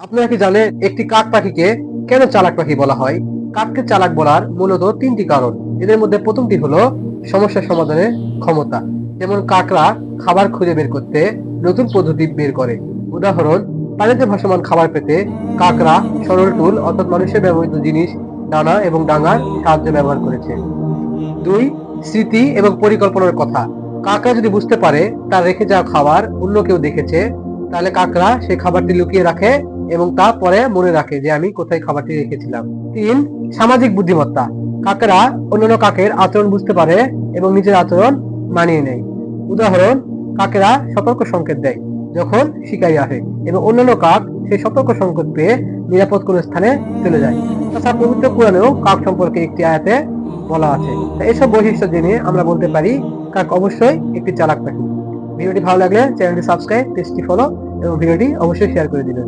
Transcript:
আপনারা কি জানেন একটি কাক পাখিকে কেন চালাক পাখি বলা হয়? কাককে চালাক বলার মূলত তিনটি কারণ। এদের মধ্যে প্রথমটি হলো সমস্যা সমাধানের ক্ষমতা। যেমন কাকরা খাবার খুঁজে বের করতে নতুন পদ্ধতি বের করে। উদাহরণ, পানিতে ভাসমান খাবার পেতে কাকরা সরল টুল অর্থাৎ মানুষের ব্যবহৃত জিনিস, ডানা এবং ডাঙার সাহায্য ব্যবহার করেছে। দুই, স্মৃতি এবং পরিকল্পনার কথা। কাকরা যদি বুঝতে পারে তার রেখে যাওয়া খাবার অন্য কেউ দেখেছে, তাহলে কাকরা সেই খাবারটি লুকিয়ে রাখে এবং তা পরে মনে রাখে যে আমি কোথায় খাবারটি রেখেছিলাম। তিন, সামাজিক বুদ্ধিমত্তা। কাকেরা অন্যান্য কাকের আচরণ বুঝতে পারে এবং নিজের আচরণ মানিয়ে নেয়। উদাহরণ, কাকেরা সতর্ক সংকেত দেয় যখন শিকারী আসে এবং অন্যান্য কাক সেই সতর্ক সংকেত পেয়ে নিরাপদ কোনো স্থানে চলে যায়। তাছাড়া পবিত্র কোরআনেও কাক সম্পর্কে একটি আয়াতে বলা আছে। এইসব বৈশিষ্ট্য জেনে আমরা বলতে পারি কাক অবশ্যই একটি চালাক পাখি। ভিডিওটি ভালো লাগলে চ্যানেলটি সাবস্ক্রাইব, পেজটি ফলো এবং ভিডিওটি অবশ্যই শেয়ার করে দিবেন।